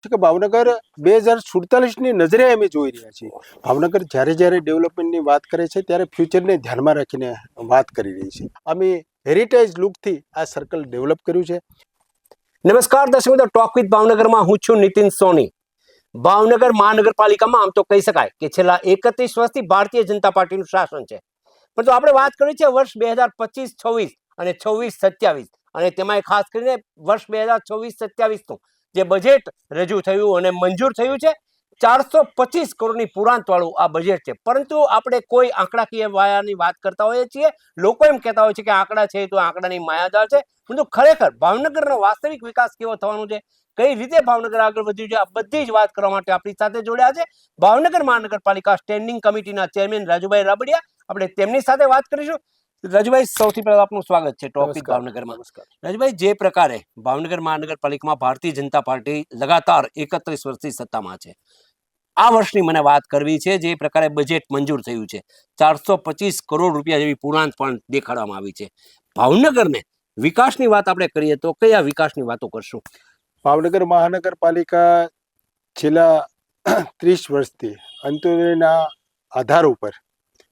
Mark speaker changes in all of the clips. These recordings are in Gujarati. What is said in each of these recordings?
Speaker 1: કે ભાવનગર 2047ની નજરે અમે જોઈ રહ્યા છીએ. ભાવનગર જ્યારે જ્યારે ડેવલપમેન્ટની વાત કરે છે ત્યારે ફ્યુચરને ધ્યાનમાં રાખીને વાત કરી રહી છે. અમે હેરિટેજ લુકથી આ સર્કલ ડેવલપ કર્યું છે.
Speaker 2: નમસ્કાર દર્શક મિત્રો, ટોક વિથ ભાવનગરમાં હું છું નીતિન સોની. ભાવનગર મહાનગરપાલિકામાં આમ તો કહી શકાય કે છેલ્લા 31 વર્ષથી ભારતીય જનતા પાર્ટીનું શાસન છે. પરંતુ આપણે વાત કરી છે વર્ષ 2025-26 અને 26-27, અને તેમાં ખાસ કરીને વર્ષ 2024-27નું જે બજેટ રજૂ થયું અને મંજૂર થયું છે, 425 કરોડની પુરાંતવાળું આ બજેટ છે. પરંતુ આપણે કોઈ આંકડાકીય વાયાની વાત કરતા હોઈએ છીએ. લોકો એમ કહેતા હોય છે કે આંકડા છે તો આંકડાની માયાજાળ છે, પરંતુ ખરેખર ભાવનગરનો વાસ્તવિક વિકાસ કેવો થવાનો છે, કઈ રીતે ભાવનગર આગળ વધ્યું છે, આ બધી જ વાત કરવા માટે આપણી સાથે જોડ્યા છે ભાવનગર મહાનગરપાલિકા સ્ટેન્ડિંગ કમિટીના ચેરમેન રાજુભાઈ રાબડિયા. આપણે તેમની સાથે વાત કરીશું. રાજુભાઈ, સૌથી પહેલા આપનું સ્વાગત છે ટોક વિથ ભાવનગરમાં. રાજુભાઈ, જે પ્રકારે ભાવનગર મહાનગરપાલિકામાં ભારતીય જનતા પાર્ટી લગાતાર 31 વર્ષથી સત્તામાં છે, આ વર્ષની મને વાત કરવી છે. જે પ્રકારે બજેટ મંજૂર થયું છે, 425 કરોડ રૂપિયા જેવી પુરાંત પણ દેખાડવામાં આવી છે. ભાવનગરને વિકાસની વાત આપણે કરીએ તો કયા વિકાસની વાતો કરશું?
Speaker 1: ભાવનગર મહાનગરપાલિકા છેલ્લા 30 વર્ષથી અંત્યોદયના આધાર ઉપર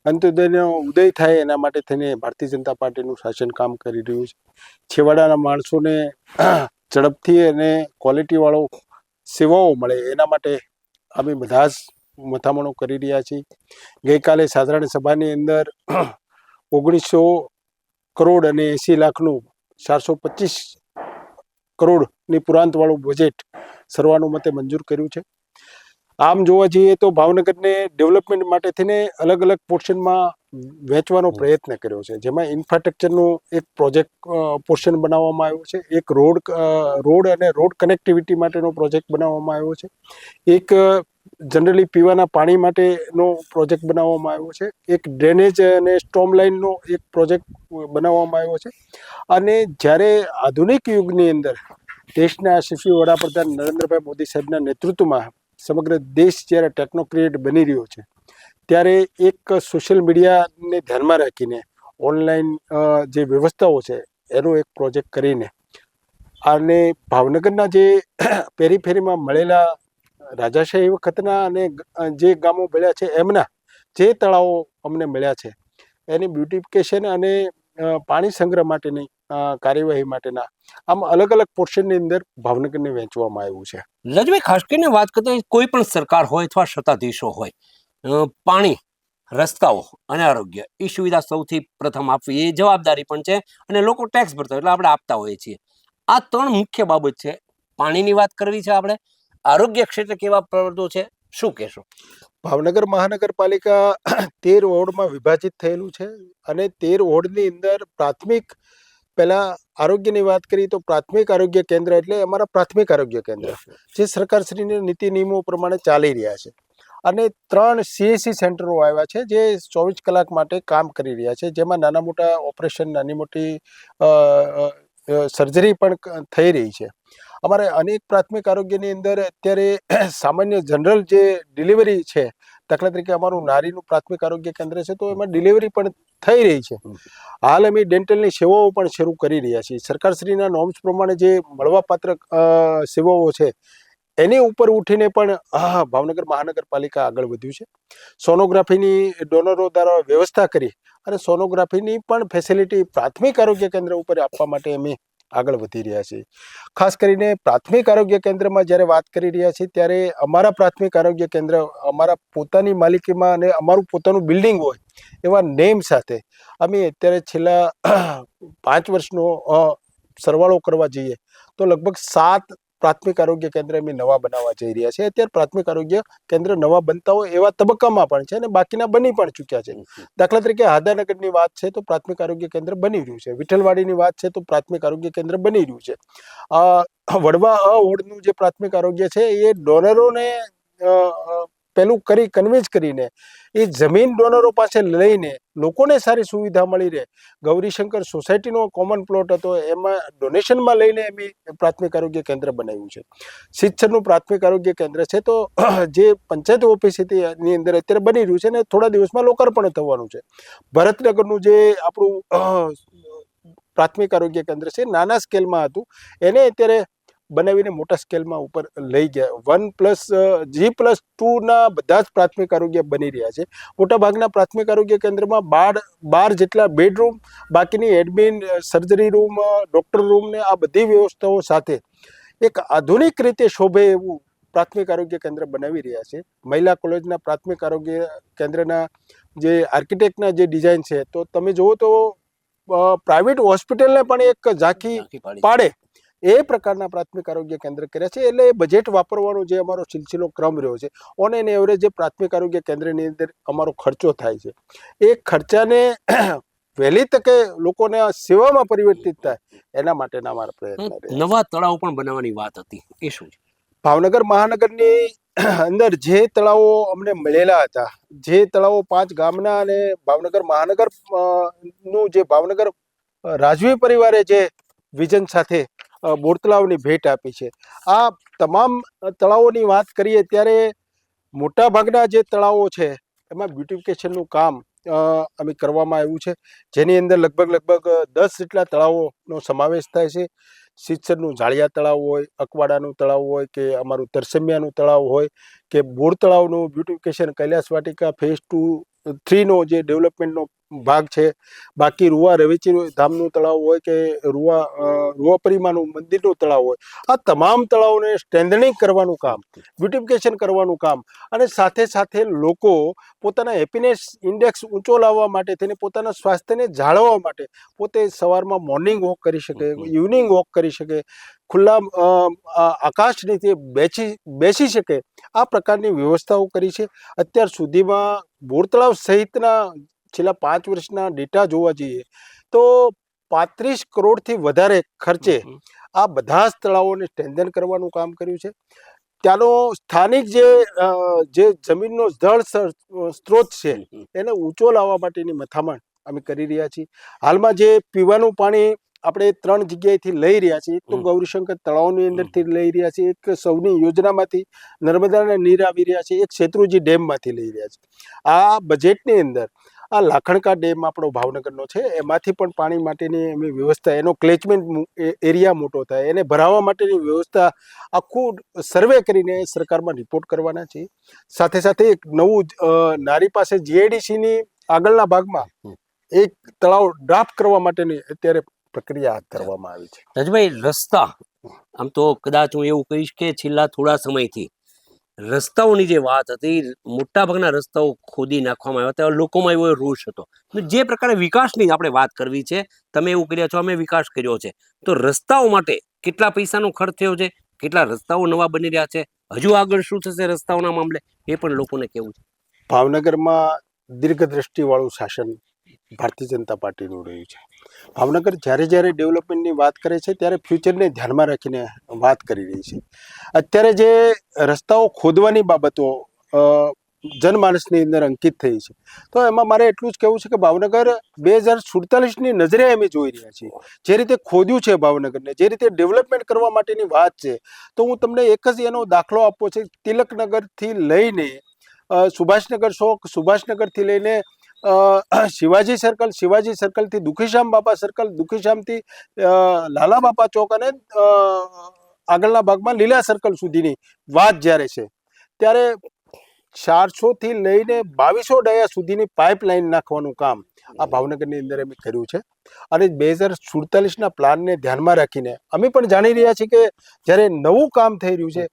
Speaker 1: અંત્યોદયનો ઉદય થાય એના માટે થઈને ભારતીય જનતા પાર્ટીનું શાસન કામ કરી રહ્યું છે. છેવાડાના માણસોને ઝડપથી અને ક્વોલિટીવાળો સેવાઓ મળે એના માટે અમે બધા જ મથામણો કરી રહ્યા છીએ. ગઈકાલે સાધારણ સભાની અંદર 1900 કરોડ અને 80 લાખનું 425 કરોડની પુરાંતવાળું બજેટ સર્વાનુમતે મંજૂર કર્યું છે. આમ જોવા જઈએ તો ભાવનગરને ડેવલપમેન્ટ માટે થઈને અલગ અલગ પોર્શનમાં વહેંચવાનો પ્રયત્ન કર્યો છે. જેમાં ઇન્ફ્રાસ્ટ્રક્ચરનો એક પ્રોજેક્ટ પોર્શન બનાવવામાં આવ્યો છે, એક રોડ અને રોડ કનેક્ટિવિટી માટેનો પ્રોજેક્ટ બનાવવામાં આવ્યો છે, એક જનરલી પીવાના પાણી માટેનો પ્રોજેક્ટ બનાવવામાં આવ્યો છે, એક ડ્રેનેજ અને સ્ટોમ લાઇનનો એક પ્રોજેક્ટ બનાવવામાં આવ્યો છે. અને જ્યારે આધુનિક યુગની અંદર દેશના યશસ્વી વડાપ્રધાન નરેન્દ્રભાઈ મોદી સાહેબના નેતૃત્વમાં સમગ્ર દેશ જ્યારે ટેકનોક્રિએટ બની રહ્યો છે, ત્યારે એક સોશિયલ મીડિયાને ધ્યાનમાં રાખીને ઓનલાઈન જે વ્યવસ્થાઓ છે એનો એક પ્રોજેક્ટ કરીને અને ભાવનગરના જે પેરીફેરીમાં મળેલા રાજાશાહી વખતના અને જે ગામો મળ્યા છે એમના જે તળાવો અમને મળ્યા છે એની બ્યુટિફિકેશન અને પાણી સંગ્રહ માટેની કાર્યવાહી માટેના આમ અલગ અલગ પોર્શનની અંદર ભાવનગરને વહેંચવામાં આવ્યું છે.
Speaker 2: રાજુભાઈ, ખાસ કરીને વાત કરતા કોઈ પણ સરકાર હોય અથવા સત્તાધીશો હોય, પાણી, રસ્તાઓ અને આરોગ્ય એ સુવિધા સૌથી પ્રથમ આપવી એ જવાબદારી પણ છે, અને લોકો ટેક્સ ભરતા હોય એટલે આપણે આપતા હોઈએ છીએ. આ ત્રણ મુખ્ય બાબત છે. પાણીની વાત કરવી છે આપણે, આરોગ્ય ક્ષેત્રે કેવા પ્રવૃત્તિઓ છે, શું કહેશો?
Speaker 1: ભાવનગર મહાનગરપાલિકા 13 વોર્ડમાં વિભાજિત થયેલું છે અને 13 વોર્ડની અંદર પ્રાથમિક, પહેલા આરોગ્યની વાત કરીએ તો પ્રાથમિક આરોગ્ય કેન્દ્ર એટલે અમારા પ્રાથમિક આરોગ્ય કેન્દ્ર જે સરકારશ્રીના નીતિ નિયમો પ્રમાણે ચાલી રહ્યા છે. અને 3 CSC સેન્ટરો આવ્યા છે જે 24 કલાક માટે કામ કરી રહ્યા છે, જેમાં નાના મોટા ઓપરેશન, નાની મોટી સર્જરી પણ થઈ રહી છે. અમારે અનેક પ્રાથમિક આરોગ્યની અંદર અત્યારે સામાન્ય જનરલ જે ડિલિવરી છે, દાખલા તરીકે અમારું નારીનું પ્રાથમિક આરોગ્ય કેન્દ્ર છે તો એમાં ડિલિવરી પણ થઈ રહી છે. હાલ અમે ડેન્ટલની સેવાઓ પણ શરૂ કરી રહ્યા છીએ. સરકારશ્રીના નોર્મ્સ પ્રમાણે જે મળવાપાત્ર સેવાઓ છે એની ઉપર ઉઠીને પણ ભાવનગર મહાનગરપાલિકા આગળ વધ્યું છે. સોનોગ્રાફીની ડોનરો દ્વારા વ્યવસ્થા કરી અને સોનોગ્રાફીની પણ ફેસિલિટી પ્રાથમિક આરોગ્ય કેન્દ્ર ઉપર આપવા માટે અમે આગળ વધી રહ્યા છીએ. ખાસ કરીને પ્રાથમિક આરોગ્ય કેન્દ્રમાં જ્યારે વાત કરી રહ્યા છીએ ત્યારે અમારા પ્રાથમિક આરોગ્ય કેન્દ્ર અમારા પોતાની માલિકીમાં અને અમારું પોતાનું બિલ્ડિંગ હોય એવા નેમ સાથે અમે અત્યારે છેલ્લા 5 વર્ષનો સરવાળો કરવા જઈએ તો લગભગ 7 પ્રાથમિક આરોગ્ય કેન્દ્ર અમે નવા બનાવવા જઈ રહ્યા છે. અત્યારે પ્રાથમિક આરોગ્ય કેન્દ્ર નવા બનતા હોય એવા તબક્કામાં પણ છે અને બાકીના બની પણ ચૂક્યા છે. દાખલા તરીકે હાદાનગરની વાત છે તો પ્રાથમિક આરોગ્ય કેન્દ્ર બની રહ્યું છે. વિઠ્ઠલવાડીની વાત છે તો પ્રાથમિક આરોગ્ય કેન્દ્ર બની રહ્યું છે. વડવા વોર્ડનું જે પ્રાથમિક આરોગ્ય છે એ ડોનરોને પેલું કરી કન્વિન્સ કરીને એ જમીન ડોનરો પાસે લઈને લોકોને સારી સુવિધા મળી રહે. ગૌરીશંકર સોસાયટીનો કોમન પ્લોટ હતો, એમાં ડોનેશનમાં લઈને અમે પ્રાથમિક આરોગ્ય કેન્દ્ર બનાવ્યું છે. સિદ્ધસરનું પ્રાથમિક આરોગ્ય કેન્દ્ર છે તો જે પંચાયત ઓફિસ હતી એની અંદર અત્યારે બની રહ્યું છે અને થોડા દિવસમાં લોકાર્પણ થવાનું છે. ભરતનગરનું જે આપણું પ્રાથમિક આરોગ્ય કેન્દ્ર છે નાના સ્કેલમાં હતું એને અત્યારે બનાવીને મોટા સ્કેલમાં ઉપર લઈ ગયા. 1+G+2 બધા જ પ્રાથમિક આરોગ્ય બની રહ્યા છે. મોટાભાગના પ્રાથમિક આરોગ્ય કેન્દ્રમાં 12 જેટલા બેડરૂમ, બાકીની admin, surgery room, doctor room ને આ બધી વ્યવસ્થાઓ સાથે એક આધુનિક રીતે શોભે એવું પ્રાથમિક આરોગ્ય કેન્દ્ર બનાવી રહ્યા છે. મહિલા કોલેજના પ્રાથમિક આરોગ્ય કેન્દ્રના જે આર્કિટેક્ટના જે ડિઝાઇન છે, તો તમે જુઓ તો પ્રાઇવેટ હોસ્પિટલને પણ એક ઝાંખી પાડે એ પ્રકારના પ્રાથમિક આરોગ્ય કેન્દ્ર કર્યા છે. એટલે બજેટ વાપરવાનો જે અમારો સિલસિલો ક્રમ રહ્યો છે, ઓન એન એવરેજ જે પ્રાથમિક આરોગ્ય કેન્દ્રની અંદર અમારો ખર્ચો થાય છે, એ ખર્ચાને વહેલી તકે લોકોને સેવામાં પરિવર્તિત થાય એના માટેના અમારા પ્રયત્નો રહ્યા.
Speaker 2: નવા તળાવ પણ બનાવવાની વાત હતી, એ શું છે?
Speaker 1: ભાવનગર મહાનગરની અંદર જે તળાવો અમને મળેલા હતા, જે તળાવો 5 ગામના અને ભાવનગર મહાનગર નું જે ભાવનગર રાજવી પરિવારે જે વિઝન સાથે બોર તળાવની ભેટ આપી છે, આ તમામ તળાવોની વાત કરીએ ત્યારે મોટા ભાગના જે તળાવો છે એમાં બ્યુટિફિકેશનનું કામ અમે કરવામાં આવ્યું છે, જેની અંદર લગભગ 10 જેટલા તળાવોનો સમાવેશ થાય છે. સિદ્ધસરનું જાળિયા તળાવ હોય, અકવાડાનું તળાવ હોય, કે અમારું તરસમિયાનું તળાવ હોય, કે બોર તળાવનું બ્યુટિફિકેશન કૈલાસ વાટિકા ફેઝ 2-3 નો જે ડેવલપમેન્ટનો ભાગ છે, બાકી રૂવા રવેચી ધામનું તળાવ હોય કે રૂવાપરીમાનું મંદિરનું તળાવ હોય, આ તમામ તળાવોને સ્ટ્રેન્થનિંગ કરવાનું કામ, બ્યુટિફિકેશન કરવાનું કામ, અને સાથે સાથે લોકો પોતાના હેપીનેસ ઇન્ડેક્સ ઊંચો લાવવા માટે થઈને પોતાના સ્વાસ્થ્યને જાળવવા માટે પોતે સવારમાં મોર્નિંગ વોક કરી શકે, ઇવનિંગ વોક કરી શકે, ખુલ્લા આકાશ નીચે બેસી શકે, આ પ્રકારની વ્યવસ્થાઓ કરી છે. અત્યાર સુધીમાં બોર તળાવ સહિતના છેલ્લા 5 વર્ષના ડેટા જોવા જઈએ તો 35 કરોડથી વધારે ખર્ચે આ બધા જ તળાવોને સ્ટ્રેન્થન કરવાનું કામ કર્યું છે. ત્યાંનો સ્થાનિક જે જમીનનો જળ સ્ત્રોત છે એને ઊંચો લાવવા માટેની મથામણ અમે કરી રહ્યા છીએ. હાલમાં જે પીવાનું પાણી આપણે 3 જગ્યાએથી લઈ રહ્યા છીએ, એક તો ગૌરીશંકર તળાવની અંદરથી લઈ રહ્યા છીએ, એક સૌની યોજનામાંથી નર્મદાના નીર આવી રહ્યા છે, એક શેત્રુંજી ડેમમાંથી લઈ રહ્યા છે. આ બજેટની અંદર આ લાખણકા ડેમ આપણો ભાવનગરનો છે, એમાંથી પણ પાણી માટેની એમની વ્યવસ્થા, એનો ક્લેચમેન્ટ એરિયા મોટો થાય, એને ભરાવવા માટેની વ્યવસ્થા આખું સર્વે કરીને સરકારમાં રિપોર્ટ કરવાના છે. સાથે સાથે એક નવું નારી પાસે જીઆઈડીસીની આગળના ભાગમાં એક તળાવ ડ્રાફ્ટ કરવા માટેની અત્યારે પ્રક્રિયા હાથ ધરવામાં આવી છે.
Speaker 2: રાજભાઈ, રસ્તા આમ તો કદાચ હું એવું કહીશ કે છેલ્લા થોડા સમયથી રસ્તાઓની જે વાત હતી, મોટા ભાગના રસ્તાઓ ખોદી નાખવામાં આવ્યા હતા, લોકોમાં એવો રોષ હતો. જે પ્રકારે વિકાસની આપણે વાત કરવી છે, તમે એવું કર્યા છો, અમે વિકાસ કર્યો છે, તો રસ્તાઓ માટે કેટલા પૈસાનો ખર્ચ થયો છે, કેટલા રસ્તાઓ નવા બની રહ્યા છે, હજુ આગળ શું થશે રસ્તાઓના મામલે, એ પણ લોકોને કેવું છે.
Speaker 1: ભાવનગરમાં દીર્ઘદ્રષ્ટિવાળું શાસન ભારતીય જનતા પાર્ટીનું રહ્યું છે. ભાવનગર જ્યારે ડેવલપમેન્ટની વાત કરે છે ત્યારે ફ્યુચરને ધ્યાનમાં રાખીને વાત કરી રહી છે. અત્યારે જે રસ્તાઓ ખોદવાની બાબતો જનમાનસની અંદર અંકિત થઈ છે, તો એમાં મારે એટલું જ કહેવું છે કે ભાવનગર 2047ની નજરે અમે જોઈ રહ્યા છીએ. જે રીતે ખોદ્યું છે ભાવનગરને, જે રીતે ડેવલપમેન્ટ કરવા માટેની વાત છે, તો હું તમને એક જ એનો દાખલો આપવો છે. તિલકનગરથી લઈને સુભાષનગર ચોક, સુભાષનગરથી લઈને શિવાજી સર્કલથી દુખીશ્યામ બાપા સર્કલ, દુખીશ્યામથી લાલા બાપા ચોક અને આગળના ભાગમાં લીલા સર્કલ સુધીની વાત જ્યારે છે, ત્યારે 400 થી લઈને 2200 ડાયા સુધીની પાઇપલાઇન નાખવાનું કામ આ ભાવનગરની અંદર અમે કર્યું છે. અને 2047ના પ્લાનને ધ્યાનમાં રાખીને અમે પણ જાણી રહ્યા છીએ કે જ્યારે નવું કામ થઈ રહ્યું છે,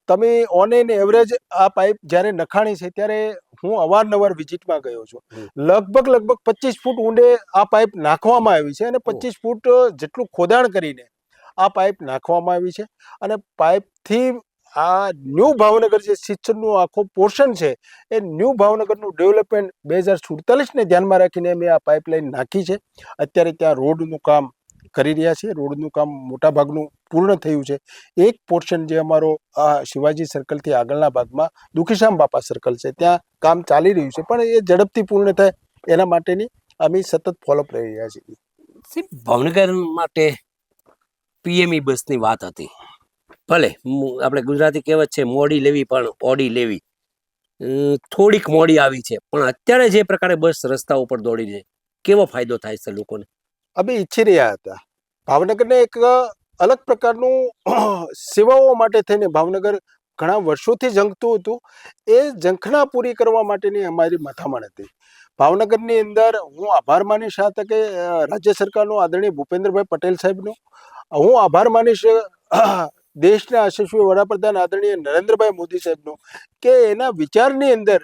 Speaker 1: તમે ઓન એન એવરેજ આ પાઇપ જ્યારે નખાણી છે ત્યારે હું અવારનવાર વિઝિટમાં ગયો છું, લગભગ 25 ફૂટ ઊંડે આ પાઇપ નાખવામાં આવી છે, અને 25 ફૂટ જેટલું ખોદાણ કરીને આ પાઇપ નાખવામાં આવી છે. અને પાઇપથી આ ન્યૂ ભાવનગર જે સિસ્ટમનું આખો પોર્શન છે, એ ન્યૂ ભાવનગરનું ડેવલપમેન્ટ 2047ને ધ્યાનમાં રાખીને અમે આ પાઇપલાઇન નાખી છે. અત્યારે ત્યાં રોડનું કામ કરી રહ્યા છીએ, રોડનું કામ મોટા ભાગનું પૂર્ણ થયું છે. એક પોર્શન જે અમારો આ શિવાજી સર્કલથી આગળના ભાગમાં દુખીશ્યામ બાપા સર્કલ છે, ત્યાં કામ ચાલી રહ્યું છે, પણ એ ઝડપથી પૂર્ણ થાય એના માટેની અમે સતત ફોલોઅપ રહી રહ્યા છીએ.
Speaker 2: ભાવનગર માટે પીએમઈ બસની વાત હતી, ભલે આપણે ગુજરાતી કહેવત છે મોડી લેવી પણ ઓડી લેવી, થોડીક મોડી આવી છે, પણ અત્યારે જે પ્રકારે બસ રસ્તા ઉપર દોડી છે, કેવો ફાયદો થાય છે લોકોને?
Speaker 1: અમે ઈચ્છી રહ્યા હતા ભાવનગરને એક અલગ પ્રકારનું સેવાઓ માટે થઈને ભાવનગર ઘણા વર્ષોથી ઝંખતું હતું. એ ઝંખના પૂરી કરવા માટેની અમારી મથામણ હતી. ભાવનગરની અંદર હું આભાર માનીશ આ તકે રાજ્ય સરકારનો આદરણીય ભૂપેન્દ્રભાઈ પટેલ સાહેબનો. હું આભાર માનીશ દેશના યશસ્વી વડાપ્રધાન આદરણીય નરેન્દ્રભાઈ મોદી સાહેબનો, કે એના વિચારની અંદર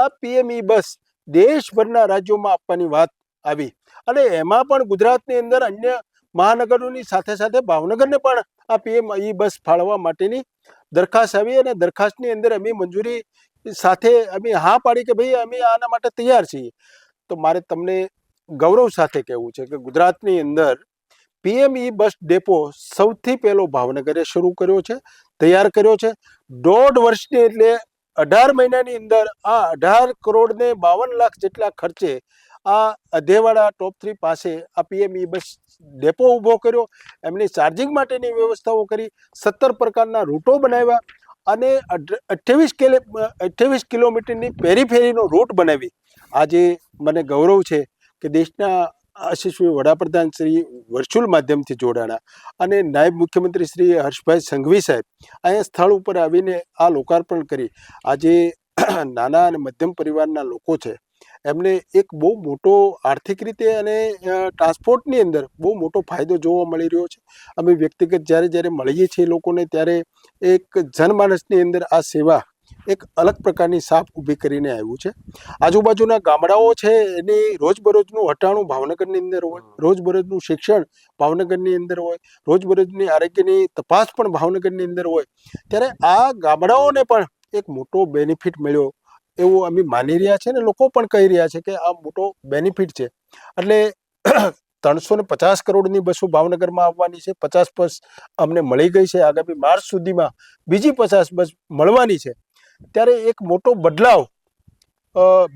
Speaker 1: આ પીએમઈ બસ દેશભરના રાજ્યોમાં આપવાની વાત આવી. અને એમાં પણ ગુજરાતની અંદર અન્ય મહાનગરોની સાથે સાથે ભાવનગરને પણ આ પીએમઈ બસ ફાળવવા માટેની દરખાસ્ત આવી. અને દરખાસ્તની અંદર અમે મંજૂરી સાથે અમે હા પાડી કે ભાઈ અમે આના માટે તૈયાર છીએ. તો મારે તમને ગૌરવ સાથે કહેવું છે કે ગુજરાતની અંદર પીએમઈ બસ ડેપો સૌથી પહેલો ભાવનગરે શરૂ કર્યો છે, તૈયાર કર્યો છે. 1.5 વર્ષની એટલે 18 મહિનાની અંદર આ 18 કરોડ ને 52 લાખ જેટલા ખર્ચે આ અધેવાડા ટોપ 3 પાસે આ પીએમઈ બસ ડેપો ઊભો કર્યો. એમની ચાર્જિંગ માટેની વ્યવસ્થાઓ કરી, 17 પ્રકારના રૂટો બનાવ્યા અને 28 કિલોમીટરની પેરીફેરીનો રૂટ બનાવી. આજે મને ગૌરવ છે કે દેશના યશસ્વી વડાપ્રધાન શ્રી વર્ચ્યુઅલ માધ્યમથી જોડાણા અને નાયબ મુખ્યમંત્રી શ્રી હર્ષભાઈ સંઘવી સાહેબ અહીંયા સ્થળ ઉપર આવીને આ લોકાર્પણ કરી. આજે નાના અને મધ્યમ પરિવારના લોકો છે એમને એક બહુ મોટો આર્થિક રીતે અને ટ્રાન્સપોર્ટની અંદર બહુ મોટો ફાયદો જોવા મળી રહ્યો છે. અમે વ્યક્તિગત જ્યારે મળીએ છીએ લોકોને ત્યારે એક જનમાનસની અંદર આ સેવા એક અલગ પ્રકારની સાપ ઊભી કરીને આવ્યું છે. આજુબાજુના ગામડાઓ છે એની રોજબરોજનું હટાણું ભાવનગરની અંદર હોય, રોજબરોજનું શિક્ષણ ભાવનગરની અંદર હોય, રોજબરોજની આરોગ્યની તપાસ પણ ભાવનગરની અંદર હોય. ત્યારે આ ગામડાઓને પણ એક મોટો બેનિફિટ મળ્યો એવું અમે માની રહ્યા છે અને લોકો પણ કહી રહ્યા છે કે આ મોટો બેનિફિટ છે. એટલે 350 કરોડની બસો ભાવનગરમાં આવવાની છે. 50 બસ અમને મળી ગઈ છે. આગામી માર્ચ સુધીમાં બીજી 50 બસ મળવાની છે. ત્યારે એક મોટો બદલાવ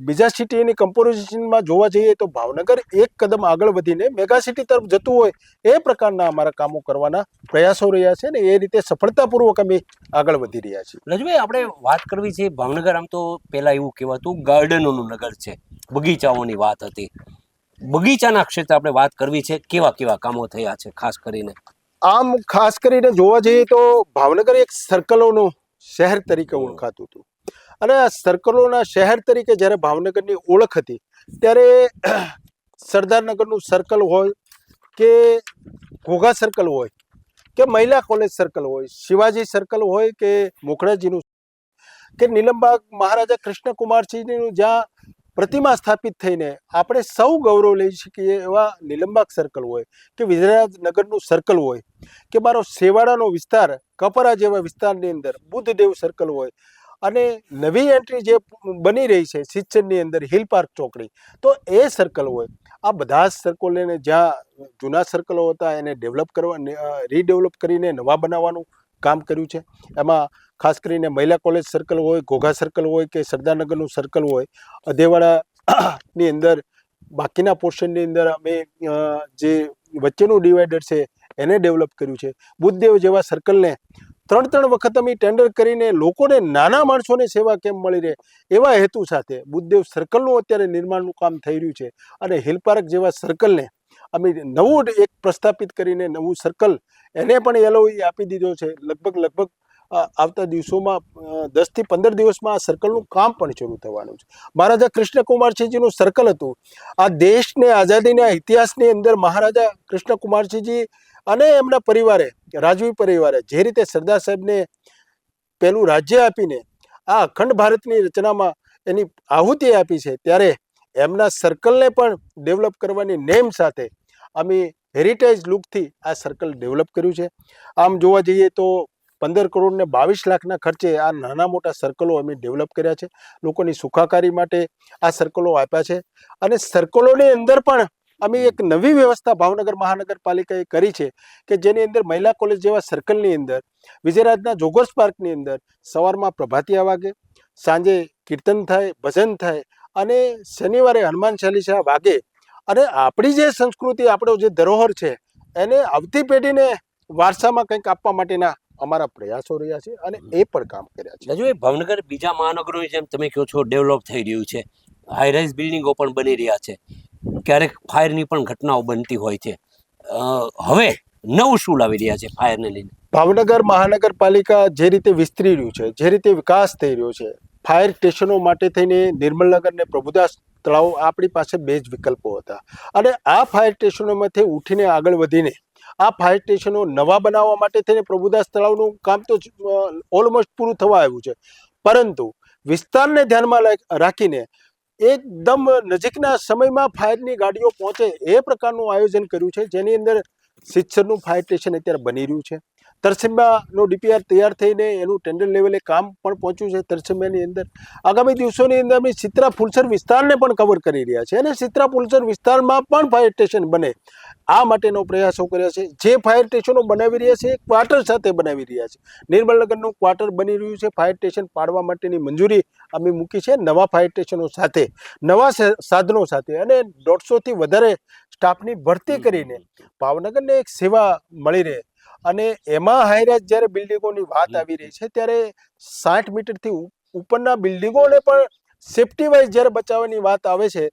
Speaker 1: બીજા સિટીની કમ્પોઝિશનમાં જોવા જઈએ તો ભાવનગર એક કદમ આગળ વધીને મેગા સિટી તરફ જતું હોય એ પ્રકારના અમારા કામો કરવાના પ્રયાસો રહ્યા છે ને એ રીતે સફળતાપૂર્વક અમે આગળ વધી રહ્યા છીએ.
Speaker 2: રજભાઈ, આપણે વાત કરવી છે ભાવનગર આમ તો પહેલા એવું કહેવાતું ગાર્ડનોનું નગર છે, બગીચાઓની વાત હતી. બગીચાના ક્ષેત્રે આપણે વાત કરવી છે, કેવા કેવા કામો થયા છે ખાસ કરીને?
Speaker 1: આમ ખાસ કરીને જોવા જઈએ તો ભાવનગર એક સર્કલોનું શહેર તરીકે ઓળખાતું હતું અને આ સર્કલોના શહેર તરીકે જ્યારે ભાવનગરની ઓળખ હતી ત્યારે સરદારનગરનું સર્કલ હોય કે ઘોઘા સર્કલ હોય કે મહિલા કોલેજ સર્કલ હોય, શિવાજી સર્કલ હોય કે મોખડાજીનું કે નીલમબાગ મહારાજા કૃષ્ણકુમારસિંહજીનું જ્યાં પ્રતિમા સ્થાપિત થઈને આપણે સૌ ગૌરવ લઈ શકીએ એવા નીલમબાગ સર્કલ હોય કે વિજરાજનગરનું સર્કલ હોય કે મારો સેવાડાનો વિસ્તાર કપરા જેવા વિસ્તારની અંદર બુદ્ધદેવ સર્કલ હોય અને નવી એન્ટ્રી જે બની રહી છે સિચ્છનની અંદર હિલ પાર્ક ચોકડી, તો એ સર્કલ હોય. આ બધા જ સર્કલોને જ્યાં જૂના સર્કલો હતા એને ડેવલપ કરવા, રીડેવલપ કરીને નવા બનાવવાનું કામ કર્યું છે. એમાં ખાસ કરીને મહિલા કોલેજ સર્કલ હોય, ઘોઘા સર્કલ હોય કે સરદારનગરનું સર્કલ હોય, અધેવાડાની અંદર બાકીના પોર્શનની અંદર અમે જે વચ્ચેનું ડિવાઈડર છે એને ડેવલપ કર્યું છે. બુદ્ધદેવ જેવા સર્કલને 3 વખત અમે ટેન્ડર કરીને લોકોને, નાના માણસોને સેવા કેમ મળી રહે એવા હેતુ સાથે બુદ્ધદેવ સર્કલનું અત્યારે નિર્માણનું કામ થઈ રહ્યું છે. અને હિલ પાર્ક જેવા સર્કલને અમે નવું એક પ્રસ્થાપિત કરીને નવું સર્કલ એને પણ LOI આપી દીધો છે. લગભગ આવતા દિવસોમાં 10 થી 15 દિવસમાં આ સર્કલનું કામ પણ શરૂ થવાનું છે. મહારાજા કૃષ્ણકુમારસિંહજીનું સર્કલ હતું. આ દેશને આઝાદીના ઇતિહાસની અંદર મહારાજા કૃષ્ણકુમારસિંહજી અને એમના પરિવારે, રાજવી પરિવારે જે રીતે સરદાર સાહેબને પહેલું રાજ્ય આપીને આ અખંડ ભારતની રચનામાં એની આહુતિ આપી છે, ત્યારે એમના સર્કલને પણ ડેવલપ કરવાની નેમ સાથે અમે હેરિટેજ લુકથી આ સર્કલ ડેવલપ કર્યું છે. આમ જોવા જઈએ તો 15 કરોડ ને 22 લાખના ખર્ચે આ નાના મોટા સર્કલો અમે ડેવલપ કર્યા છે. લોકોની સુખાકારી માટે આ સર્કલો આપ્યા છે. અને સર્કલોની અંદર પણ અમે એક નવી વ્યવસ્થા ભાવનગર મહાનગરપાલિકાએ કરી છે કે જેની અંદર મહિલા કોલેજ જેવા સર્કલની અંદર, વિજયરાજના જોગર્સ પાર્કની અંદર સવારમાં પ્રભાતિયા વાગે, સાંજે કીર્તન થાય, ભજન થાય અને શનિવારે હનુમાન ચાલીસા વાગે. અને આપણી જે સંસ્કૃતિ, આપણો જે ધરોહર છે એને આવતી પેઢીને વારસામાં કંઈક આપવા માટેના અમારા પ્રયાસો રહ્યા છે અને એ પણ કામ કર્યા છે.
Speaker 2: રજુ, ભાવનગર બીજા મહાનગરોની જેમ તમે કહો છો ડેવલપ થઈ રહ્યું છે, હાઈરાઇઝ બિલ્ડિંગો પણ બની રહ્યા છે, ક્યારેક ફાયરની પણ ઘટનાઓ બનતી હોય છે. હવે નવું શું લાવી રહ્યા છે ફાયરને લઈને?
Speaker 1: ભાવનગર મહાનગરપાલિકા જે રીતે વિસ્તરી રહ્યું છે, જે રીતે વિકાસ થઈ રહ્યો છે, ફાયર સ્ટેશનો માટે થઈને નિર્મલનગર ને પ્રભુદાસ તળાવ આપણી પાસે બે જ વિકલ્પો હતા. અને આ ફાયર સ્ટેશનોમાંથી ઉઠીને આગળ વધીને આ ફાયર સ્ટેશનો નવા બનાવવા માટે થઈને પ્રભુદાસ તળાવનું કામ તો ઓલમોસ્ટ પૂરું થવા આવ્યું છે, પરંતુ વિસ્તારને ધ્યાનમાં રાખીને એકદમ નજીકના સમયમાં ફાયરની ગાડીઓ પહોંચે એ પ્રકારનું આયોજન કર્યું છે, જેની અંદર સિચ્છરનું ફાયર સ્ટેશન અત્યારે બની રહ્યું છે. તરસેમ્બાનો ડીપીઆર તૈયાર થઈને એનું ટેન્ડર લેવલે કામ પણ પહોંચ્યું છે. તરસેમ્બાની અંદર આગામી દિવસોની અંદર અમે સિત્રા ફુલસર વિસ્તારને પણ કવર કરી રહ્યા છે, અને સિત્રા ફુલસર વિસ્તારમાં પણ ફાયર સ્ટેશન બને આ માટેનો પ્રયાસો કર્યા છે. જે ફાયર સ્ટેશનો બનાવી રહ્યા છે એ ક્વાર્ટર સાથે બનાવી રહ્યા છે. નિર્મલનગરનું ક્વાર્ટર બની રહ્યું છે. ફાયર સ્ટેશન પાડવા માટેની મંજૂરી અમે મૂકી છે, નવા ફાયર સ્ટેશનો સાથે, નવા સાધનો સાથે, અને 150થી વધારે સ્ટાફની ભરતી કરીને ભાવનગરને એક સેવા મળી રહે. અને એમાં હાઈરાઇઝ જ્યારે બિલ્ડિંગોની વાત આવી રહી છે, ત્યારે 60 મીટરથી ઉપરના બિલ્ડિંગોને પણ સેફટી વાઇઝ જ્યારે બચાવવાની વાત આવે છે,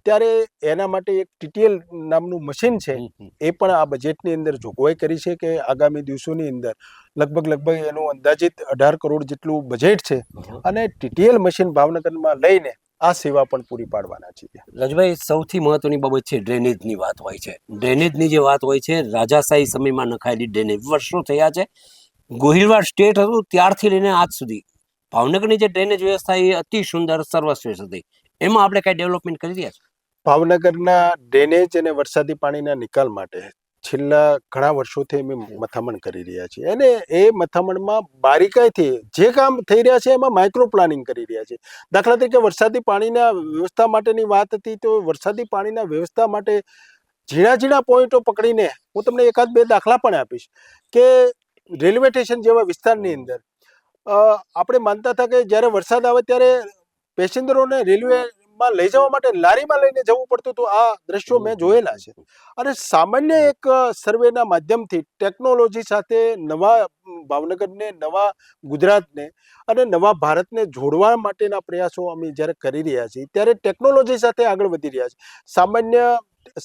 Speaker 1: ત્યારે એના માટે એક TTL નામનું મશીન છે, એ પણ આ બજેટની અંદર જોગવાઈ કરી છે કે આગામી દિવસોની અંદર લગભગ એનું અંદાજિત 18 કરોડ જેટલું બજેટ છે, અને TTL મશીન ભાવનગરમાં લઈને આ સેવા પણ પૂરી પાડવાના છીએ.
Speaker 2: રાજભાઈ, સૌથી મહત્વની બાબત છે ડ્રેનેજની વાત હોય છે. ડ્રેનેજની જે વાત હોય છે, રાજાશાહી સમયમાં નખાયેલી ડ્રેનેજ વર્ષો થયા છે. ગોહિલવાડ સ્ટેટ હતું ત્યારથી લઈને આજ સુધી ભાવનગરની જે ડ્રેનેજ વ્યવસ્થા એ અતિ સુંદર સર્વશ્રેષ્ઠ હતી. એમાં આપણે કઈ ડેવલપમેન્ટ કરી રહ્યા છે?
Speaker 1: ભાવનગરના ડ્રેનેજ અને વરસાદી પાણીના નિકાલ માટે છેલ્લા ઘણા વર્ષોથી અમે મથામણ કરી રહ્યા છીએ, અને એ મથામણમાં બારીકાઈથી જે કામ થઈ રહ્યા છે એમાં માઇક્રો પ્લાનિંગ કરી રહ્યા છે. દાખલા તરીકે વરસાદી પાણીના વ્યવસ્થા માટેની વાત હતી, તો વરસાદી પાણીના વ્યવસ્થા માટે ઝીણા પોઈન્ટો પકડીને હું તમને એકાદ બે દાખલા પણ આપીશ કે રેલવે સ્ટેશન જેવા વિસ્તારની અંદર આપણે માનતા હતા કે જ્યારે વરસાદ આવે ત્યારે પેસેન્જરોને રેલવેમાં લઈ જવા માટે લારીમાં લઈને જવું પડતું હતું. આ દ્રશ્યો મેં જોયેલા છે. અને સામાન્ય એક સર્વેના માધ્યમથી ટેકનોલોજી સાથે નવા ભાવનગરને, નવા ગુજરાતને અને નવા ભારતને જોડવા માટેના પ્રયાસો અમે જ્યારે કરી રહ્યા છીએ, ત્યારે ટેકનોલોજી સાથે આગળ વધી રહ્યા છીએ. સામાન્ય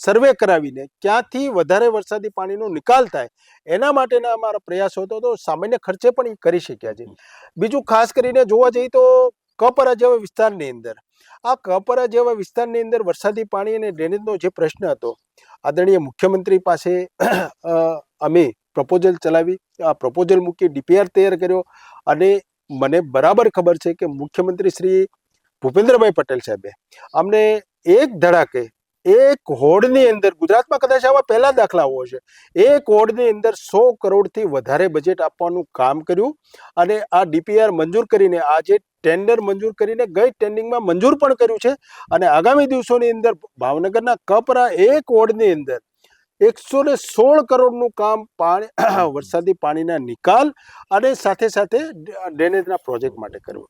Speaker 1: સર્વે કરાવીને ક્યાંથી વધારે વરસાદી પાણીનો નિકાલ થાય એના માટેના અમારા પ્રયાસો હતો, તો સામાન્ય ખર્ચે પણ એ કરી શક્યા છે. બીજું ખાસ કરીને જોવા જઈએ તો કપરા જેવા વિસ્તારની અંદર, આ કપરા જેવા વિસ્તારની અંદર વરસાદી પાણી અને ડ્રેનેજનો જે પ્રશ્ન હતો, આદરણીય મુખ્યમંત્રી પાસે અમે પ્રપોઝલ ચલાવી, આ પ્રપોઝલ મૂકી ડીપીઆર તૈયાર કર્યો, અને મને બરાબર ખબર છે કે મુખ્યમંત્રી શ્રી ભૂપેન્દ્રભાઈ પટેલ સાહેબે અમને એક ધડાકે એક હોડની અંદર, ગુજરાતમાં કદાચ આવા પહેલા દાખલાઓ છે, એક હોડની અંદર 100 કરોડથી વધારે બજેટ આપવાનું કામ કર્યું, અને આ ડીપીઆર મંજૂર કરીને આજે ટેન્ડર મંજૂર કરીને ગઈ ટેન્ડિંગમાં મંજૂર પણ કર્યું છે. અને આગામી દિવસોની અંદર ભાવનગરના કપરા એક વોર્ડની અંદર 116 કરોડનું કામ વરસાદી પાણીના નિકાલ અને સાથે સાથે ડ્રેનેજના પ્રોજેક્ટ માટે કર્યું.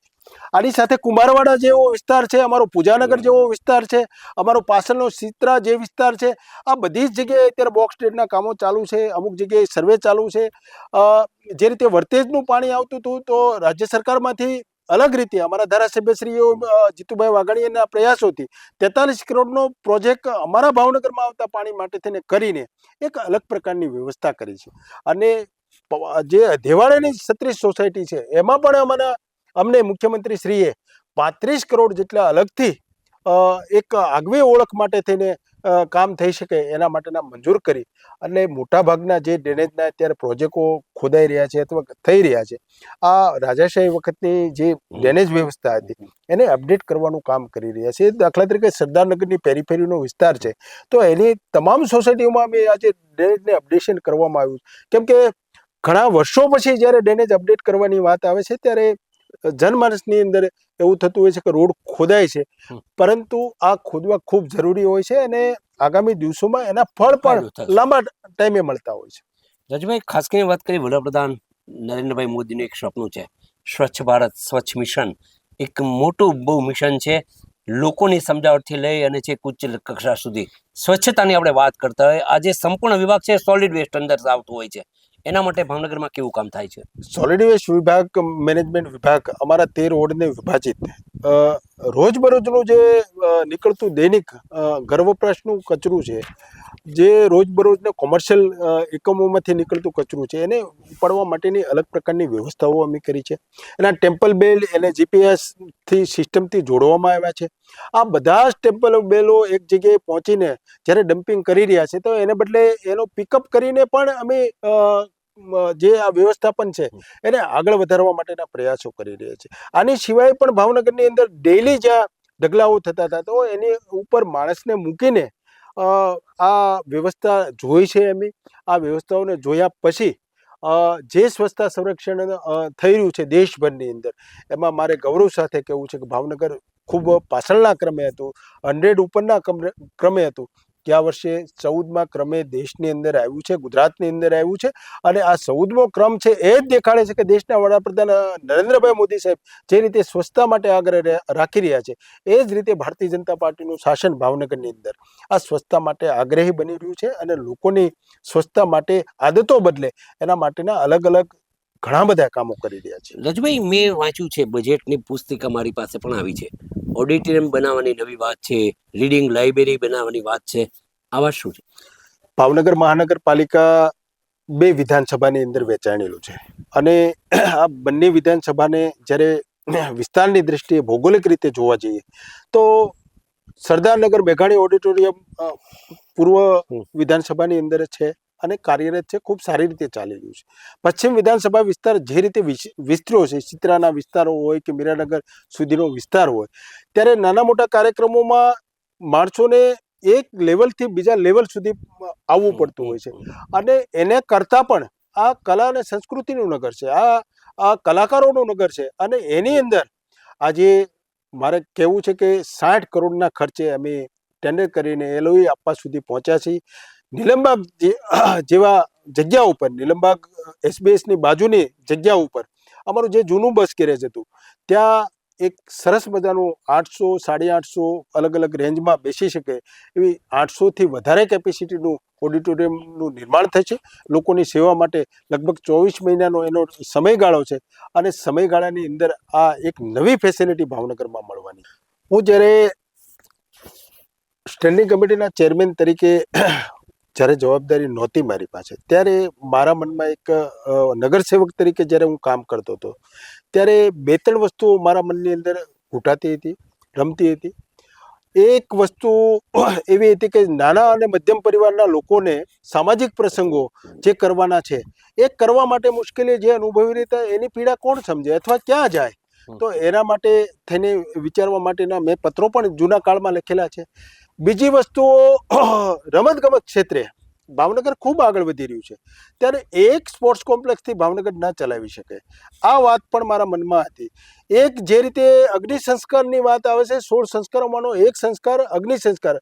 Speaker 1: આની સાથે કુંભારવાડા જેવો વિસ્તાર છે, અમારો પૂજાનગર જેવો વિસ્તાર છે, અમારો પાછળનો સિત્રા જે વિસ્તાર છે, આ બધી જ જગ્યાએ અત્યારે બોક્સ ડ્રેનના કામો ચાલુ છે. અમુક જગ્યાએ સર્વે ચાલુ છે. જે રીતે વર્તેજનું પાણી આવતું હતું, તો રાજ્ય સરકારમાંથી અલગ રીતે અમારા ધારાસભ્યશ્રીઓ જીતુભાઈ વાઘાણીના પ્રયાસોથી 43 કરોડનો પ્રોજેક્ટ અમારા ભાવનગરમાં આવતા પાણી માટે થઈને કરીને એક અલગ પ્રકારની વ્યવસ્થા કરી છે. અને જે ધેવાડાની 36 સોસાયટી છે, એમાં પણ અમને મુખ્યમંત્રી શ્રીએ 35 કરોડ જેટલા અલગથી એક આગવી ઓળખ માટે થઈને કામ થઈ શકે એના માટેના મંજૂર કરી, અને મોટાભાગના જે ડ્રેનેજના અત્યારે પ્રોજેક્ટો ખોદાઈ રહ્યા છે અથવા થઈ રહ્યા છે, આ રાજાશાહી વખતની જે ડ્રેનેજ વ્યવસ્થા હતી એને અપડેટ કરવાનું કામ કરી રહ્યા છે. દાખલા તરીકે સરદારનગરની પેરીફેરીનો વિસ્તાર છે, તો એની તમામ સોસાયટીઓમાં અમે આજે ડ્રેનેજને અપડેશન કરવામાં આવ્યું, કેમ કે ઘણા વર્ષો પછી જ્યારે ડ્રેનેજ અપડેટ કરવાની વાત આવે છે, ત્યારે જનમાનસની અંદર એવું થતું હોય છે કે રોડ ખોદાય છે, પરંતુ આ ખોદવા ખૂબ જરૂરી હોય છે, અને આગામી દિવસોમાં એના ફળ પણ લાંબા ટાઈમે મળતા હોય છે.
Speaker 2: રાજભાઈ, ખાસ કરીને વાત કરીએ, વડાપ્રધાન નરેન્દ્રભાઈ મોદીનું એક સપનું છે સ્વચ્છ ભારત, સ્વચ્છ મિશન. એક મોટું બહુ મિશન છે, લોકોની સમજાવટથી લઈ અને છે ઉચ્ચ કક્ષા સુધી સ્વચ્છતાની આપણે વાત કરતા હોય. આજે સંપૂર્ણ વિભાગ છે સોલિડ વેસ્ટ અંદર આવતું હોય છે, એના માટે ભાવનગરમાં કેવું કામ થાય છે?
Speaker 1: સોલિડ વેસ્ટ વિભાગ, મેનેજમેન્ટ વિભાગ અમારા 13 વોર્ડને વિભાજિત રોજબરોજનું જે નીકળતું દૈનિક ઘર વપરાશનું કચરું છે, જે રોજબરોજના કોમર્શિયલ એકમોમાંથી નીકળતું કચરું છે એને ઉપાડવા માટેની અલગ પ્રકારની વ્યવસ્થાઓ અમે કરી છે. એના ટેમ્પલ બેલ એને જીપીએસથી સિસ્ટમથી જોડવામાં આવ્યા છે. આ બધા જ ટેમ્પલ બેલો એક જગ્યાએ પહોંચીને જ્યારે ડમ્પિંગ કરી રહ્યા છે તો એને બદલે એનો પિકઅપ કરીને પણ અમે જે આ વ્યવસ્થાપન છે એને આગળ વધારવા માટેના પ્રયાસો કરી રહ્યા છે. આની સિવાય પણ ભાવનગરની અંદર ડેઈલી જ્યાં ઢગલાઓ થતા હતા તો એની ઉપર માણસને મૂકીને આ વ્યવસ્થા જોઈ છે અમે. આ વ્યવસ્થાઓને જોયા પછી જે સ્વચ્છતા સંરક્ષણ થઈ રહ્યું છે દેશભરની અંદર, એમાં મારે ગૌરવ સાથે કહેવું છે કે ભાવનગર ખૂબ પાછળના ક્રમે હતું, 100 ઉપરના ક્રમે હતું. ગયા વર્ષે 14મા ક્રમે દેશની અંદર આવ્યું છે, ગુજરાતની અંદર આવ્યું છે. અને આ 14મો ક્રમ છે એ જ દેખાડે છે કે દેશના વડાપ્રધાન નરેન્દ્રભાઈ મોદી સાહેબ જે રીતે સ્વચ્છતા માટે આગ્રહ રાખી રહ્યા છે એ જ રીતે ભારતીય જનતા પાર્ટીનું શાસન ભાવનગરની અંદર આ સ્વચ્છતા માટે આગ્રહી બની રહ્યું છે અને લોકોની સ્વચ્છતા માટે આદતો બદલે એના માટેના અલગ અલગ ઘણા બધા કામો કરી રહ્યા છે.
Speaker 2: રજભાઈ, મેં વાંચ્યું છે બજેટની પુસ્તિકા મારી પાસે પણ આવી છે. ઓડિટોરિયમ બનાવવાની નવી વાત છે, રીડિંગ લાઇબ્રેરી બનાવવાની વાત છે. આવા શું છે?
Speaker 1: ભાવનગર મહાનગરપાલિકા 2 વિધાનસભાની અંદર વહેંચાયેલું છે અને આ બંને વિધાનસભાને જ્યારે વિસ્તારની દ્રષ્ટિએ ભૌગોલિક રીતે જોવા જઈએ તો સરદારનગર મેઘાણી ઓડિટોરિયમ પૂર્વ વિધાનસભાની અંદર છે અને કાર્યરત છે, ખૂબ સારી રીતે ચાલી રહ્યું છે. પશ્ચિમ વિધાનસભા વિસ્તાર જે રીતે વિસ્તર્યો છે, ચિત્રાના વિસ્તારો હોય કે મીરાનગર સુધીનો વિસ્તાર હોય, ત્યારે નાના મોટા કાર્યક્રમોમાં માણસોને એક લેવલથી બીજા લેવલ સુધી આવવું પડતું હોય છે અને એને કરતાં પણ આ કલા અને સંસ્કૃતિનું નગર છે, આ કલાકારોનું નગર છે અને એની અંદર આજે મારે કહેવું છે કે 60 કરોડના ખર્ચે અમે ટેન્ડર કરીને LOI આપવા સુધી પહોંચ્યા છીએ. નીલમબાગ જેવા જગ્યા ઉપર, નીલમબાગ SBS ની બાજુની જગ્યા ઉપર અમારું જે જૂનું બસ ગેરેજ હતું ત્યાં એક સરસ મજાનું 800, 850 અલગ અલગ રેન્જમાં બેસી શકે એવી 800થી વધારે કેપેસિટીનું ઓડિટોરિયમનું નિર્માણ થશે. લોકોની સેવા માટે લગભગ 24 મહિનાનો એનો સમયગાળો છે અને સમયગાળાની અંદર આ એક નવી ફેસિલિટી ભાવનગરમાં મળવાની. હું જ્યારે સ્ટેન્ડિંગ કમિટીના ચેરમેન તરીકે જ્યારે જવાબદારી નહોતી મારી પાસે, ત્યારે મારા મનમાં એક નગરસેવક તરીકે જ્યારે હું કામ કરતો હતો ત્યારે 2-3 વસ્તુઓ મારા મનની અંદર ઘૂંટાતી હતી, રમતી હતી. એક વસ્તુ એવી હતી કે નાના અને મધ્યમ પરિવારના લોકોને સામાજિક પ્રસંગો જે કરવાના છે એ કરવા માટે મુશ્કેલી જે અનુભવી રહેતા એની પીડા કોણ સમજે અથવા ક્યાં જાય? તો એના માટે થઈને વિચારવા માટેના મેં પત્રો પણ જૂના કાળમાં લખેલા છે. બીજી વસ્તુઓ, રમતગમત ક્ષેત્રે ભાવનગર ખૂબ આગળ વધી રહ્યું છે, ત્યારે એક સ્પોર્ટ્સ કોમ્પ્લેક્સથી ભાવનગર ના ચલાવી શકે, આ વાત પણ મારા મનમાં હતી. એક જે રીતે અગ્નિ સંસ્કારની વાત આવે છે, 16 સંસ્કારોમાંનો એક સંસ્કાર અગ્નિ સંસ્કાર.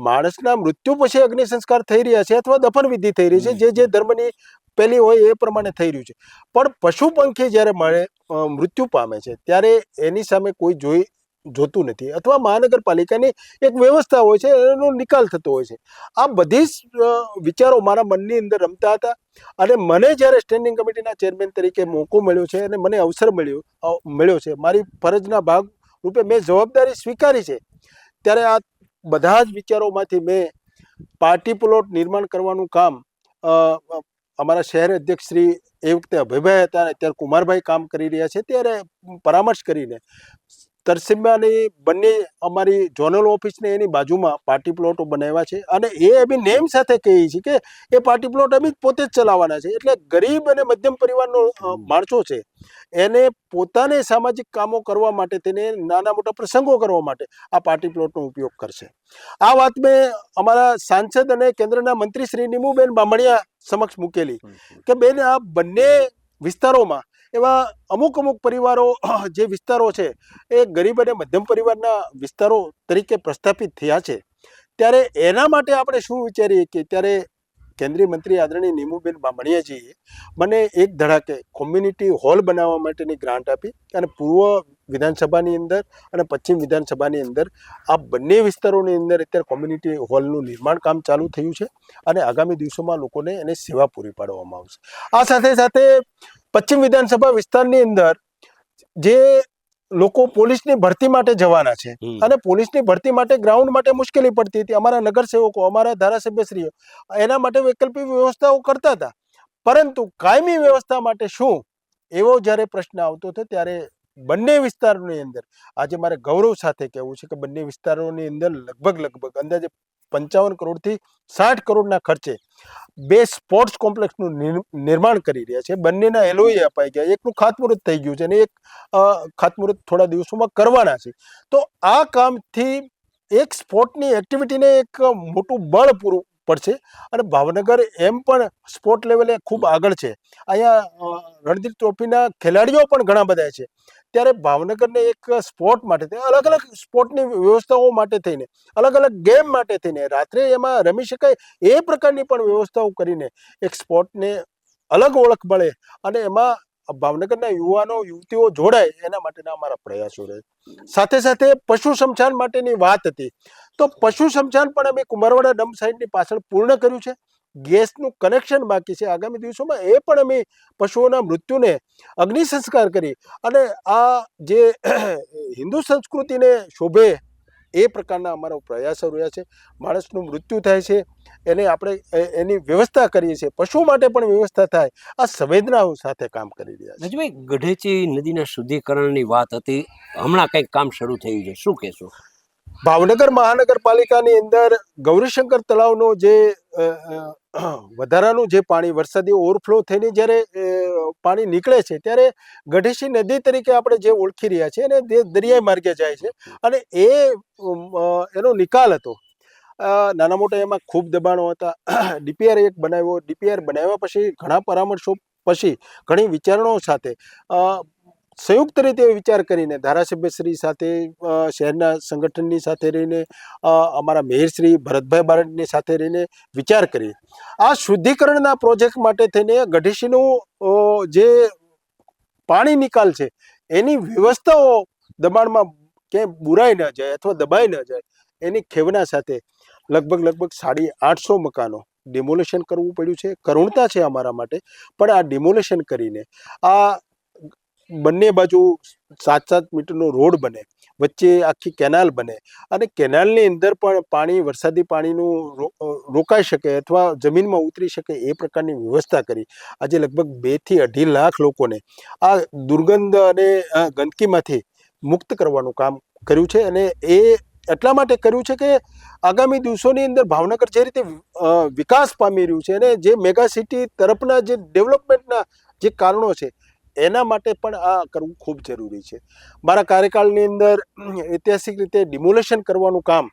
Speaker 1: માણસના મૃત્યુ પછી અગ્નિ સંસ્કાર થઈ રહ્યા છે અથવા દફન વિધિ થઈ રહી છે, જે ધર્મની પેલી હોય એ પ્રમાણે થઈ રહ્યું છે. પણ પશુ પંખી જ્યારે મૃત્યુ પામે છે ત્યારે એની સામે કોઈ જોતું નથી અથવા મહાનગરપાલિકાની એક વ્યવસ્થા હોય છે, એનો નિકાલ થતો હોય છે. આ બધી જ વિચારો મારા મનની અંદર રમતા હતા અને મને જ્યારે સ્ટેન્ડિંગ કમિટીના ચેરમેન તરીકે મોકો મળ્યો છે અને મને અવસર મળ્યો છે, મારી ફરજના ભાગ રૂપે મેં જવાબદારી સ્વીકારી છે, ત્યારે આ બધા જ વિચારોમાંથી મેં પાર્ટી પ્લોટ નિર્માણ કરવાનું કામ અમારા શહેર અધ્યક્ષ શ્રી એ વખતે અભયભાઈ હતા અને અત્યારે કુમારભાઈ કામ કરી રહ્યા છે, ત્યારે પરામર્શ કરીને તરસીમાની બંને અમારી ઝોનલ ઓફિસને એની બાજુમાં પાર્ટી પ્લોટો બનાવ્યા છે અને એ અમે નેમ સાથે કહીએ છીએ કે એ પાર્ટી પ્લોટ અમે પોતે જ ચલાવવાના છે. એટલે ગરીબ અને મધ્યમ પરિવારનો માણસો છે એને પોતાને સામાજિક કામો કરવા માટે, તેને નાના મોટા પ્રસંગો કરવા માટે આ પાર્ટી પ્લોટનો ઉપયોગ કરશે. આ વાત મેં અમારા સાંસદ અને કેન્દ્રના મંત્રી શ્રી નીમુબેન બામણિયા સમક્ષ મૂકેલી કે બેન, આ બંને વિસ્તારોમાં એવા અમુક પરિવારો, જે વિસ્તારો છે એ ગરીબ અને મધ્યમ પરિવારના વિસ્તારો તરીકે પ્રસ્થાપિત થયા છે, ત્યારે એના માટે આપણે શું વિચારીએ કે ત્યારે કેન્દ્રીય મંત્રી આદરણીય નીમુબેન બામણિયાજીએ મને એક ધડાકે કોમ્યુનિટી હોલ બનાવવા માટેની ગ્રાન્ટ આપી અને પૂર્વ વિધાનસભાની અંદર અને પશ્ચિમ વિધાનસભાની અંદર આ બંને વિસ્તારોની અંદર અત્યારે કોમ્યુનિટી હોલનું નિર્માણ કામ ચાલુ થયું છે અને આગામી દિવસોમાં લોકોને એને સેવા પૂરી પાડવામાં આવશે. આ સાથે સાથે પશ્ચિમ વિધાનસભા વિસ્તારની અંદર જે લોકો પોલીસની ભરતી માટે જવાના છે
Speaker 2: હમ.
Speaker 1: અને પોલીસની ભરતી માટે ગ્રાઉન્ડ માટે મુશ્કેલી પડતી હતી. અમારા નગરસેવકો, અમારા ધારાસભ્યશ્રીઓ એના માટે વૈકલ્પિક વ્યવસ્થાઓ કરતા હતા, પરંતુ કાયમી વ્યવસ્થા માટે શું, એવો જ્યારે પ્રશ્ન આવતો હતો ત્યારે બંને વિસ્તારોની અંદર આજે મારે ગૌરવ સાથે કહેવું છે કે બંને વિસ્તારોની અંદર લગભગ અંદાજે 55 કરોડથી 60 કરોડના ખર્ચે 2 સ્પોર્ટ્સ કોમ્પ્લેક્સનું નિર્માણ કરી રહ્યા છે. બંનેના એલઓએ અપાઈ ગયા, એકનું ખાતમુહૂર્ત થઈ ગયું છે અને એક ખાતમુહૂર્ત થોડા દિવસોમાં કરવાના છે. તો આ કામથી એક સ્પોર્ટની એક્ટિવિટીને એક મોટું બળ પૂરું પડશે અને ભાવનગર એમ પણ સ્પોર્ટ લેવલે ખૂબ આગળ છે. અહીંયા રણજીત ટ્રોફીના ખેલાડીઓ પણ ઘણા બધા છે. ત્યારે ભાવનગરને એક સ્પોર્ટ માટે અલગ અલગ સ્પોર્ટની વ્યવસ્થાઓ માટે થઈને, અલગ અલગ ગેમ માટે થઈને, રાત્રે એમાં રમી શકાય એ પ્રકારની પણ વ્યવસ્થાઓ કરીને એક સ્પોર્ટને અલગ ઓળખ મળે અને એમાં ભાવનગરના યુવાનો યુવતીઓ જોડાય એના માટેના અમારા પ્રયાસો રહે. સાથે સાથે પશુ શમશાન માટેની વાત હતી, તો પશુ શમશાન પણ અમે કુંભારવાડા ડમ્પ સાઇટની પાછળ પૂર્ણ કર્યું છે. ગેસનું કનેક્શન બાકી છે. આગામી દિવસોમાં એ પણ અમે પશુઓના મૃત્યુને અગ્નિ સંસ્કાર કરી અને આ જે હિન્દુ સંસ્કૃતિને શોભે એ પ્રકારના અમારા પ્રયાસો રહ્યા છે. માણસનું મૃત્યુ થાય છે એને આપણે એની વ્યવસ્થા કરીએ છીએ, પશુ માટે પણ વ્યવસ્થા થાય, આ સંવેદનાઓ સાથે કામ કરી રહ્યા છે.
Speaker 2: રાજુભાઈ, ગઢેચી નદીના શુદ્ધિકરણની વાત હતી, હમણાં કંઈક કામ શરૂ થયું છે, શું કહેશો?
Speaker 1: ભાવનગર મહાનગરપાલિકાની અંદર ગૌરીશંકર તળાવનો જે વધારાનું જે પાણી વરસાદી ઓવરફ્લો થઈને જ્યારે પાણી નીકળે છે ત્યારે ગઢેશી નદી તરીકે આપણે જે ઓળખી રહ્યા છીએ અને જે દરિયાઈ માર્ગે જાય છે અને એનો નિકાલ હતો. નાના મોટા એમાં ખૂબ દબાણો હતા. ડીપીઆર એક બનાવ્યો. ડીપીઆર બનાવ્યા પછી ઘણા પરામર્શો પછી ઘણી વિચારણાઓ સાથે સંયુક્ત રીતે વિચાર કરીને ધારાસભ્યશ્રી સાથે, શહેરના સંગઠનની સાથે રહીને, અમારા મેયરશ્રી ભરતભાઈ બારડની સાથે રહીને વિચાર કરી આ શુદ્ધિકરણના પ્રોજેક્ટ માટે થઈને ગઢેશીનું જે પાણી નિકાલ છે એની વ્યવસ્થાઓ દબાણમાં ક્યાંય બુરાઈ ન જાય અથવા દબાઈ ન જાય એની ખેવના સાથે લગભગ 850 મકાનો ડિમોલેશન કરવું પડ્યું છે. કરુણતા છે અમારા માટે, પણ આ ડિમોલેશન કરીને આ બંને બાજુ 7-7 મીટરનો રોડ બને, વચ્ચે આખી કેનાલ બને અને કેનાલની અંદર પણ પાણી, વરસાદી પાણીનું રોકાઈ શકે અથવા જમીનમાં ઉતરી શકે એ પ્રકારની વ્યવસ્થા કરી આજે લગભગ 2 થી 2.5 લાખ લોકોને આ દુર્ગંધ અને ગંદકીમાંથી મુક્ત કરવાનું કામ કર્યું છે. અને એ એટલા માટે કર્યું છે કે આગામી દિવસોની અંદર ભાવનગર જે રીતે વિકાસ પામી રહ્યું છે અને જે મેગા સિટી તરફના જે ડેવલપમેન્ટના જે કારણો છે એના માટે પણ આ કરવું ખૂબ જરૂરી છે. મારા કાર્યકાળની અંદર ઐતિહાસિક રીતે ડિમોલેશન કરવાનું કામ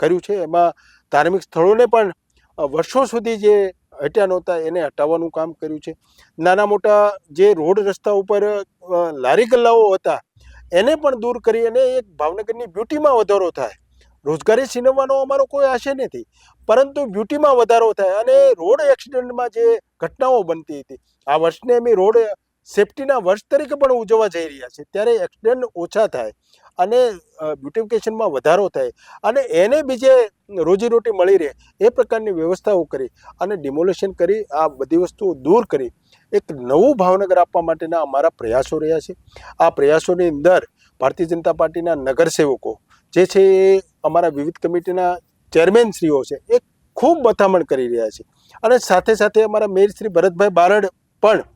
Speaker 1: કર્યું છે. એમાં ધાર્મિક સ્થળોને પણ વર્ષો સુધી જે હટ્યા નહોતા એને હટાવવાનું કામ કર્યું છે. નાના મોટા જે રોડ રસ્તા ઉપર લારી ગલ્લાઓ હતા એને પણ દૂર કરી અને એક ભાવનગરની બ્યુટીમાં વધારો થાય. રોજગારી છીનવવાનો અમારો કોઈ આશય નથી, પરંતુ બ્યુટીમાં વધારો થાય અને રોડ એક્સિડન્ટમાં જે ઘટનાઓ બનતી હતી, આ વર્ષને અમે રોડ સેફટીના વર્ષ તરીકે પણ ઉજવવા જઈ રહ્યા છે, ત્યારે એક્સિડન્ટ ઓછા થાય અને બ્યુટિફિકેશનમાં વધારો થાય અને એને બીજે રોજીરોટી મળી રહે એ પ્રકારની વ્યવસ્થાઓ કરી અને ડિમોલેશન કરી આ બધી વસ્તુઓ દૂર કરી એક નવું ભાવનગર આપવા માટેના અમારા પ્રયાસો રહ્યા છે. આ પ્રયાસોની અંદર ભારતીય જનતા પાર્ટીના નગરસેવકો જે છે એ અમારા વિવિધ કમિટીના ચેરમેનશ્રીઓ છે એ ખૂબ મથામણ કરી રહ્યા છે અને સાથે સાથે અમારા મેયર શ્રી ભરતભાઈ બારડ પણ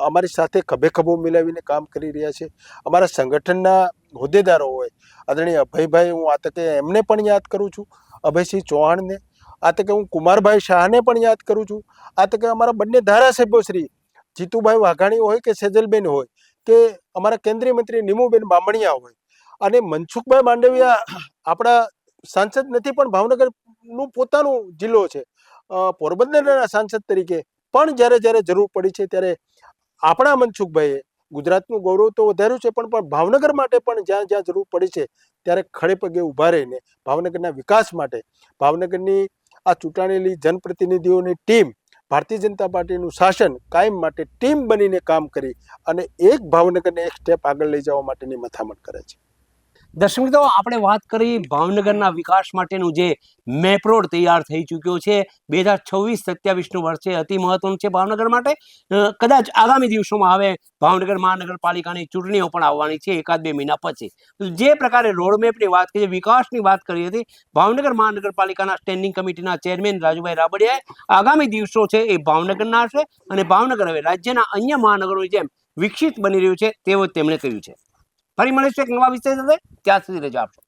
Speaker 1: અમારી સાથે ખભે ખભો મિલાવીને કામ કરી રહ્યા છે. અમારા સંગઠનના હોદ્દેદારો હોય, આદરણીય અભયભાઈ, હું આ તકે એમને પણ યાદ કરું છું, અભયસિંહ ચૌહાણને, આ તકે હું કુમારભાઈ શાહને પણ યાદ કરું છું, આ તકે અમારા બંને ધારાસભ્યો શ્રી જીતુભાઈ વાઘાણી હોય કે સેજલબેન હોય કે અમારા કેન્દ્રીય મંત્રી નીમુબેન બામણિયા હોય અને મનસુખભાઈ માંડવિયા આપણા સાંસદ નથી પણ ભાવનગરનું પોતાનું જિલ્લો છે, પોરબંદરના સાંસદ તરીકે પણ જ્યારે જ્યારે જરૂર પડી છે ત્યારે આપણા મનસુખભાઈએ ગુજરાતનું ગૌરવ તો વધાર્યું છે પણ ભાવનગર માટે પણ જ્યાં જ્યાં જરૂર પડી છે ત્યારે ખડે પગે ઊભા રહીને ભાવનગરના વિકાસ માટે ભાવનગરની આ ચૂંટાયેલી જનપ્રતિનિધિઓની ટીમ, ભારતીય જનતા પાર્ટીનું શાસન કાયમ માટે ટીમ બનીને કામ કરી અને એક ભાવનગરને એક સ્ટેપ આગળ લઈ જવા માટેની મથામણ કરે છે.
Speaker 2: દર્શક મિત્રો, આપણે વાત કરી ભાવનગરના વિકાસ માટેનું જે મેપ રોડ તૈયાર થઈ ચૂક્યો છે. 2026-27નું વર્ષ છે, અતિ મહત્વનું છે ભાવનગર માટે. કદાચ આગામી દિવસોમાં હવે ભાવનગર મહાનગરપાલિકાની ચૂંટણીઓ પણ આવવાની છે એકાદ બે મહિના પછી. જે પ્રકારે રોડમેપની વાત કરી, વિકાસની વાત કરી હતી, ભાવનગર મહાનગરપાલિકાના સ્ટેન્ડિંગ કમિટીના ચેરમેન રાજુભાઈ રાબડિયાએ આગામી દિવસો છે એ ભાવનગરના છે અને ભાવનગર હવે રાજ્યના અન્ય મહાનગરોની જેમ વિકસિત બની રહ્યું છે તેવું તેમણે કહ્યું છે. ફરી મળીશું એક નવા વિષય સાથે. ત્યાં સુધી રજા આપશો.